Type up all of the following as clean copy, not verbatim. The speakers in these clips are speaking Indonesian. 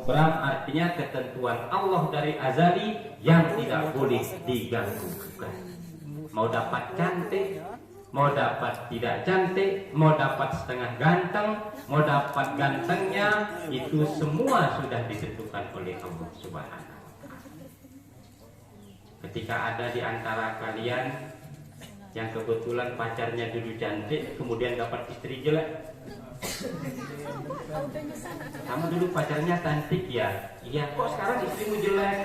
program, artinya ketentuan Allah dari azali yang tidak boleh diganggu-gugat. Mau dapat cantik, mau dapat tidak cantik, mau dapat setengah ganteng, mau dapat gantengnya, itu semua sudah ditentukan oleh Allah Subhanahu wa Ta'ala. Ketika ada di antara kalian yang kebetulan pacarnya dulu cantik, kemudian dapat istri jelek, kamu dulu pacarnya cantik ya? Iya, kok sekarang istrimu jelek?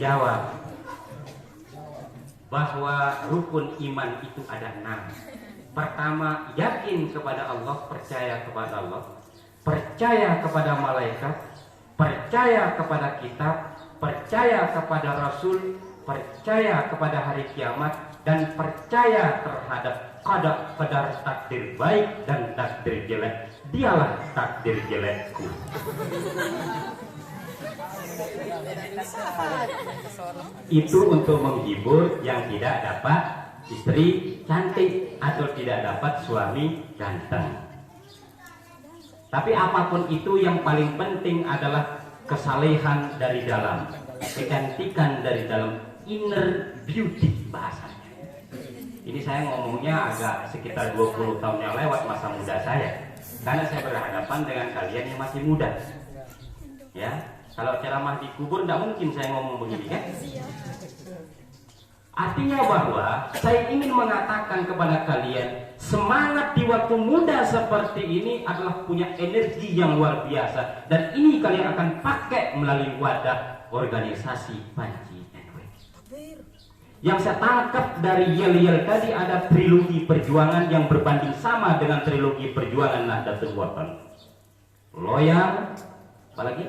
Jawab bahwa rukun iman itu ada 6. Pertama, yakin kepada Allah, percaya kepada Allah, percaya kepada malaikat, percaya kepada kitab, percaya kepada Rasul, percaya kepada hari kiamat, dan percaya terhadap qadar takdir baik dan takdir jelek. Dialah takdir jelekku. Itu untuk menghibur yang tidak dapat istri cantik atau tidak dapat suami ganteng. Tapi apapun itu, yang paling penting adalah kesalehan dari dalam, kecantikan dari dalam, inner beauty bahasanya. Ini saya ngomongnya agak sekitar 20 tahun yang lewat masa muda saya, karena saya berhadapan dengan kalian yang masih muda. Ya, kalau ceramah di kubur tidak mungkin saya ngomong begini kan? Artinya bahwa saya ingin mengatakan kepada kalian, semangat di waktu muda seperti ini adalah punya energi yang luar biasa, dan ini kalian akan pakai melalui wadah organisasi Panji NW. Yang saya tangkap dari yel-yel tadi, ada trilogi perjuangan yang berbanding sama dengan trilogi perjuangan Nahdlatul Wathon. Loyal, apalagi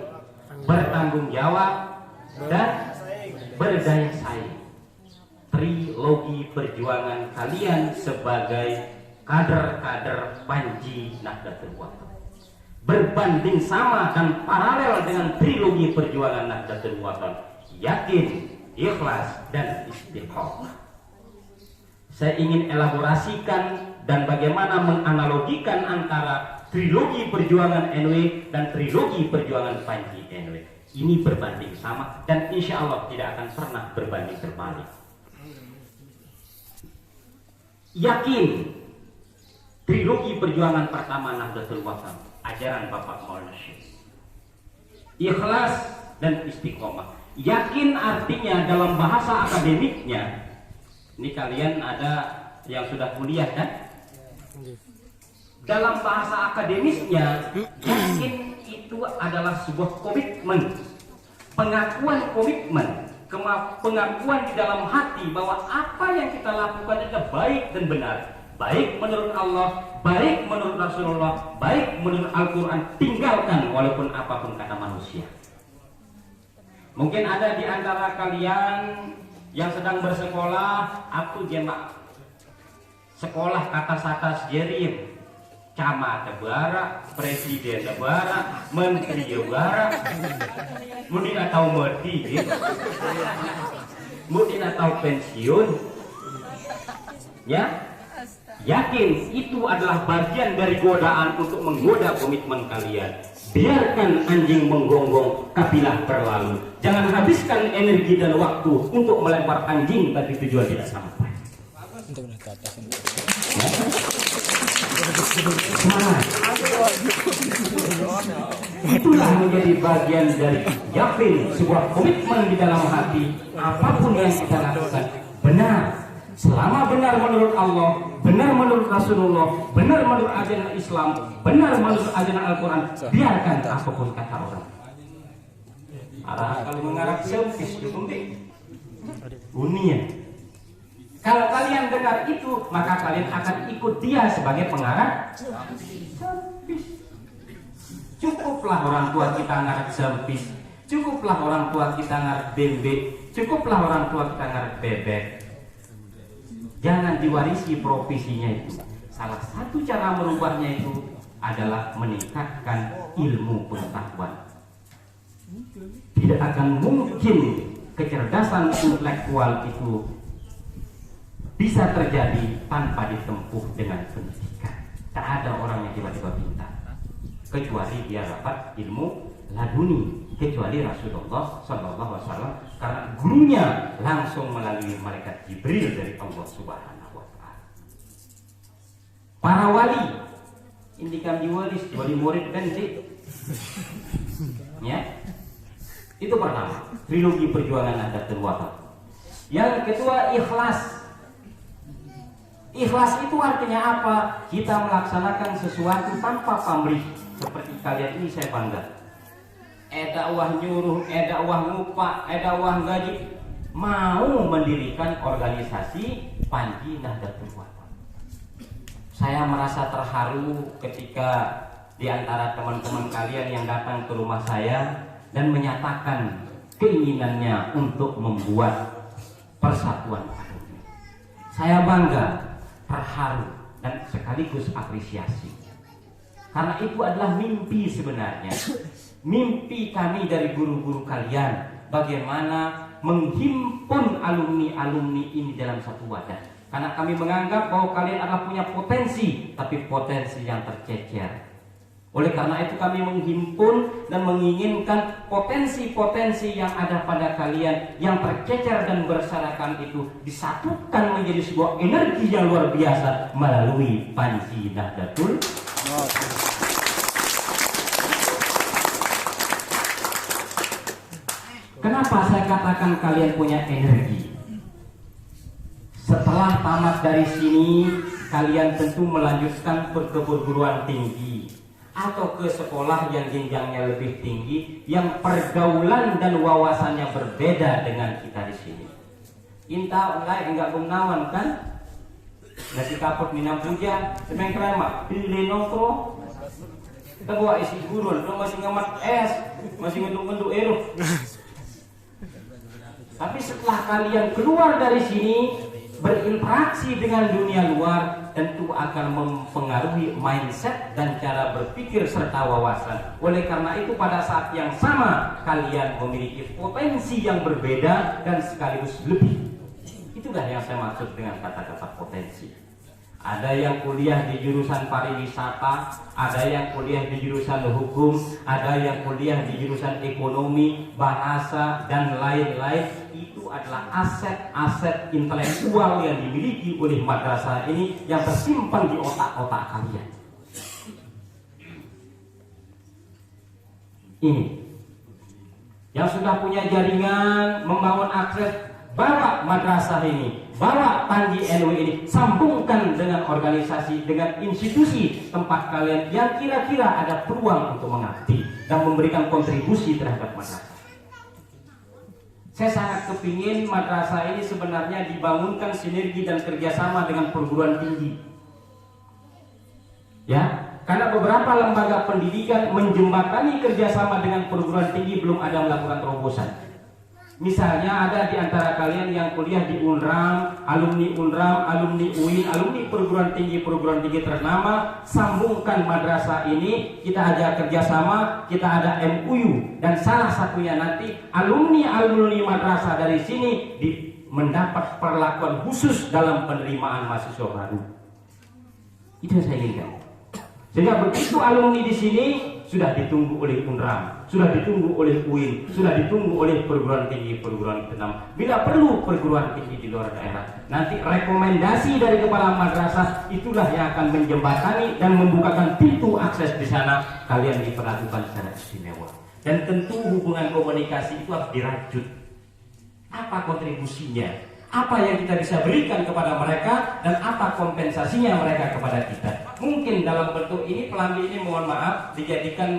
bertanggung jawab, dan berdaya saing. Trilogi perjuangan kalian sebagai kader-kader Panji Nahdlatul Wathon berbanding sama dan paralel dengan trilogi perjuangan Nahdlatul Wathon. Yakin, ikhlas, dan istiqomah. Saya ingin elaborasikan dan bagaimana menganalogikan antara trilogi perjuangan NW dan trilogi perjuangan Panji NW. Ini berbanding sama dan insya Allah tidak akan pernah berbanding terbalik. Yakin, trilogi perjuangan pertama Nahdlatul Wathon, ajaran Bapak Maulana Syekh. Ikhlas dan istiqomah. Yakin artinya dalam bahasa akademiknya, ini kalian ada yang sudah kuliah kan? Dalam bahasa akademisnya, yakin itu adalah sebuah komitmen, pengakuan komitmen, pengakuan di dalam hati bahwa apa yang kita lakukan adalah baik dan benar, baik menurut Allah, baik menurut Rasulullah, baik menurut Al-Quran, tinggalkan walaupun apapun kata manusia. Mungkin ada di antara kalian yang sedang bersekolah, aku jemaah sekolah kata-kata jerim, camat tebara, presiden tebara, menteri tebara, mungkin atau merti, gitu. Mungkin atau pensiun, ya. Yakin itu adalah bagian dari godaan untuk menggoda komitmen kalian. Biarkan anjing menggonggong, kapilah berlalu. Jangan habiskan energi dan waktu untuk melempar anjing tapi tujuan tidak sampai. Itulah menjadi bagian dari yakin, sebuah komitmen di dalam hati. Apapun yang kita lakukan benar, selama benar menurut Allah, benar menurut Rasulullah, benar menurut ajaran Islam, benar menurut ajaran Al-Quran. Biarkan apapun kata orang. Kalau mengarah selfish cukup deh dunia. Kalau kalian dengar itu, maka kalian akan ikut dia sebagai pengarah selfish. Cukuplah orang tua kita ngarep selfish, cukuplah orang tua kita ngarep bebek, cukuplah orang tua kita ngarep bebek. Jangan diwarisi profesinya itu. Salah satu cara merubahnya itu adalah meningkatkan ilmu pengetahuan. Tidak akan mungkin kecerdasan intelektual itu bisa terjadi tanpa ditempuh dengan pendidikan. Tak ada orang yang tiba-tiba pintar. kecuali dia dapat ilmu laduni, kecuali Rasulullah SAW, karena gurunya langsung melalui malaikat Jibril dari Allah Subhanahu wa Ta'ala. Para wali ini kan diwaris wali murid kan sih ya. Itu pertama, trilogi perjuangan Nahdlatul Wathon. Yang kedua, ikhlas. Ikhlas itu artinya apa? Kita melaksanakan sesuatu tanpa pamrih. Seperti kalian ini saya bangga. Dakwah nyuruh, dakwah ngupak, dakwah gaji, mau mendirikan organisasi Panji Nahdlatul Wathon. Saya merasa terharu ketika di antara teman-teman kalian yang datang ke rumah saya dan menyatakan keinginannya untuk membuat persatuan alumni. Saya bangga, terharu, dan sekaligus apresiasi. Karena itu adalah mimpi sebenarnya. Mimpi kami dari guru-guru kalian, bagaimana menghimpun alumni-alumni ini dalam satu wadah. Karena kami menganggap bahwa kalian adalah punya potensi, tapi potensi yang tercecer. Oleh karena itu kami menghimpun dan menginginkan potensi-potensi yang ada pada kalian yang tercecer dan berserakan itu disatukan menjadi sebuah energi yang luar biasa melalui Panji Nahdlatul Wathon. Kenapa saya katakan kalian punya energi? Setelah tamat dari sini, kalian tentu melanjutkan ke perguruan tinggi atau ke sekolah yang jenjangnya lebih tinggi, yang pergaulan dan wawasannya berbeda dengan kita di sini. Inta online enggak gunawan kan? Nasi kaput minam puja, semeng krema, pilih nongkro. Kita bawa isi gurun, lo masih ngemat es, masih ngenduk-ngenduk eruh. Tapi setelah kalian keluar dari sini, berinteraksi dengan dunia luar, tentu akan mempengaruhi mindset dan cara berpikir serta wawasan. Oleh karena itu pada saat yang sama kalian memiliki potensi yang berbeda dan sekaligus lebih. Itulah yang saya maksud dengan kata-kata potensi. Ada yang kuliah di jurusan pariwisata, ada yang kuliah di jurusan hukum, ada yang kuliah di jurusan ekonomi, bahasa, dan lain-lain. Itu adalah aset-aset intelektual yang dimiliki oleh madrasah ini yang tersimpan di otak-otak kalian. Ini yang sudah punya jaringan, membangun akses, bawa madrasah ini, bawa Panji NW ini, sambungkan dengan organisasi, dengan institusi tempat kalian yang kira-kira ada peluang untuk mengabdi dan memberikan kontribusi terhadap madrasah. Saya sangat kepingin madrasah ini sebenarnya dibangunkan sinergi dan kerjasama dengan perguruan tinggi. Ya, karena beberapa lembaga pendidikan menjembatani kerjasama dengan perguruan tinggi belum ada melakukan terobosan. Misalnya ada di antara kalian yang kuliah di UNRAM, alumni UIN, alumni perguruan tinggi ternama, sambungkan madrasah ini, kita ajak kerjasama, kita ada MUU, dan salah satunya nanti alumni madrasah dari sini mendapat perlakuan khusus dalam penerimaan mahasiswa baru. Itu yang saya inginkan. Sehingga begitu alumni di sini sudah ditunggu oleh UNRAM, sudah ditunggu oleh UIN, sudah ditunggu oleh perguruan tinggi ternama. Bila perlu perguruan tinggi di luar daerah, nanti rekomendasi dari kepala madrasah itulah yang akan menjembatani dan membukakan pintu akses di sana. Kalian diperlakukan secara istimewa. Dan tentu hubungan komunikasi itu harus dirajut. Apa kontribusinya? Apa yang kita bisa berikan kepada mereka dan apa kompensasinya mereka kepada kita. Mungkin dalam bentuk ini Pelambi ini mohon maaf dijadikan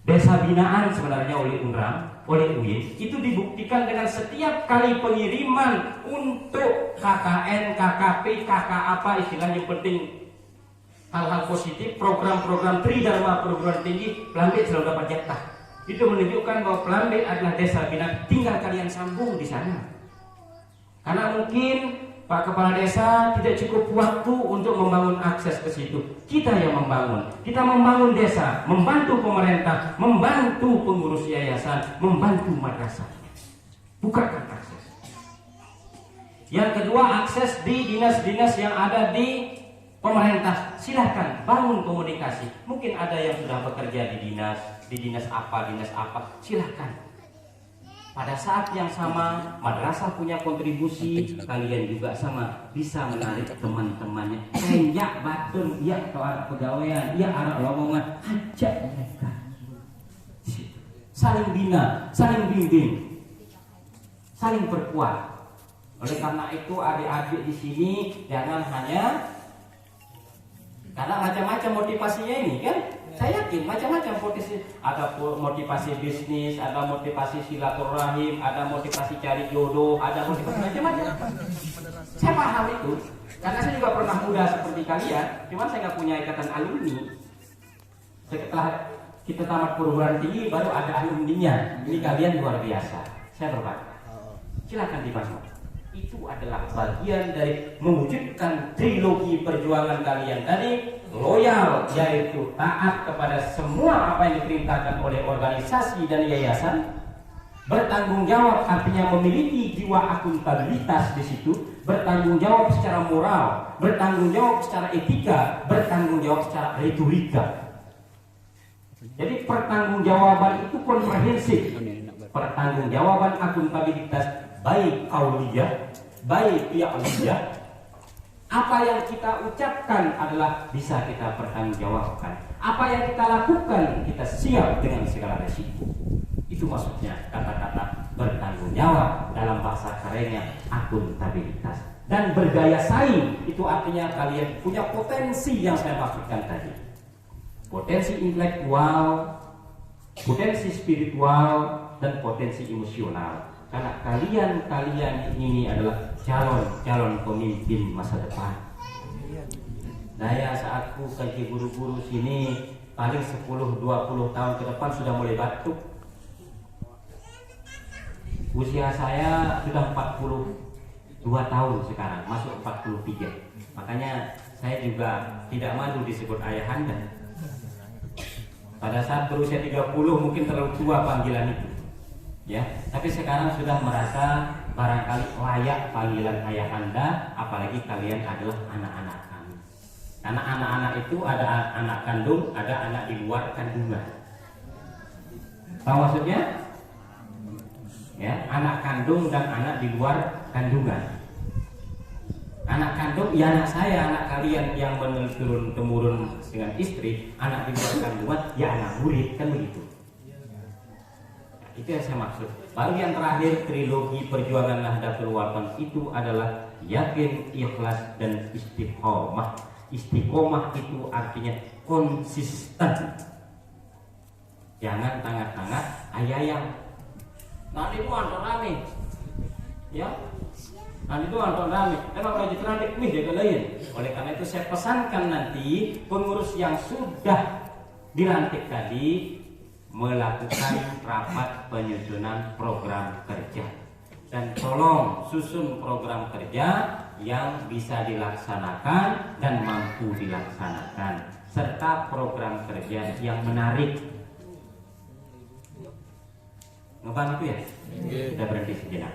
desa binaan sebenarnya oleh UNRAM, oleh UIN. Itu dibuktikan dengan setiap kali pengiriman untuk KKN, KKP, KK apa istilahnya penting, hal-hal positif, program-program Tridharma perguruan tinggi, Pelambi selalu dapat jatah. Itu menunjukkan bahwa Pelambi adalah desa binaan. Tinggal kalian sambung di sana. Karena mungkin Pak Kepala Desa tidak cukup waktu untuk membangun akses ke situ. Kita yang membangun. Kita membangun desa, membantu pemerintah, membantu pengurus yayasan, membantu madrasah. Bukakan akses. Yang kedua, akses di dinas-dinas yang ada di Pemerintah silahkan bangun komunikasi. Mungkin ada yang sudah bekerja di dinas apa, silahkan. Pada saat yang sama, madrasah punya kontribusi, kalian juga sama bisa menarik teman-temannya. Kayak batun, ya atau arah pegawaian, ya arah lowongan, ajak mereka. Saling bina, saling bimbing, saling berkuat. Oleh karena itu adik-adik di sini jangan hanya karena macam-macam motivasinya ini kan. Saya yakin macam-macam motivasi, ada motivasi bisnis, ada motivasi silaturahim, ada motivasi cari jodoh, ada motivasi macam-macam. Saya paham itu, karena saya juga pernah muda seperti kalian, cuman saya nggak punya ikatan alumni. Setelah kita tamat perguruan tinggi baru ada alumninya. Ini kalian luar biasa. Saya berbangga. Silakan dibangun. Itu adalah bagian dari mewujudkan trilogi perjuangan kalian tadi. Loyal, yaitu taat kepada semua apa yang diperintahkan oleh organisasi dan yayasan. Bertanggung jawab artinya memiliki jiwa akuntabilitas di situ. Bertanggung jawab secara moral, bertanggung jawab secara etika, bertanggung jawab secara retorika. Jadi pertanggungjawaban itu komprehensif. Pertanggungjawaban akuntabilitas baik qauliyah, baik fi'liyah. Apa yang kita ucapkan adalah bisa kita pertanggungjawabkan. Apa yang kita lakukan kita siap dengan segala resiko. Itu maksudnya kata-kata bertanggung jawab, dalam bahasa kerennya akuntabilitas. Dan berdaya saing itu artinya kalian punya potensi yang saya maksudkan tadi. Potensi intelektual, potensi spiritual, dan potensi emosional. Karena kalian ini adalah calon pemimpin masa depan. Saya saatku kaji guru-guru sini paling 10-20 tahun ke depan sudah mulai batuk. Usia saya sudah 42 tahun sekarang, masuk 43. Makanya saya juga tidak malu disebut ayahanda. Pada saat berusia 30 mungkin terlalu tua panggilan itu. Ya, tapi sekarang sudah merasa barangkali layak panggilan ayahanda, apalagi kalian adalah anak-anak kami. Karena anak-anak itu ada anak kandung, ada anak di luar kandungan. Tahu maksudnya? Ya, anak kandung dan anak di luar kandungan. Anak kandung, ya anak saya, anak kalian yang menurun temurun dengan istri. Anak di luar kandungan, ya anak murid, kan begitu. Itu yang saya maksud. Lalu yang terakhir, trilogi perjuangan Nahdlatul Wathon itu adalah yakin, ikhlas, dan istiqomah. Istiqomah itu artinya konsisten. Jangan tangan-tangan ayayang. Nanti itu anton rame, ya. Nanti itu anton rame. Emang kalau nanti nih jaga lain. Oleh karena itu saya pesankan nanti pengurus yang sudah dilantik tadi melakukan rapat penyusunan program kerja, dan tolong susun program kerja yang bisa dilaksanakan dan mampu dilaksanakan, serta program kerja yang menarik. Ngebantu ya? Sudah berhenti sejenak.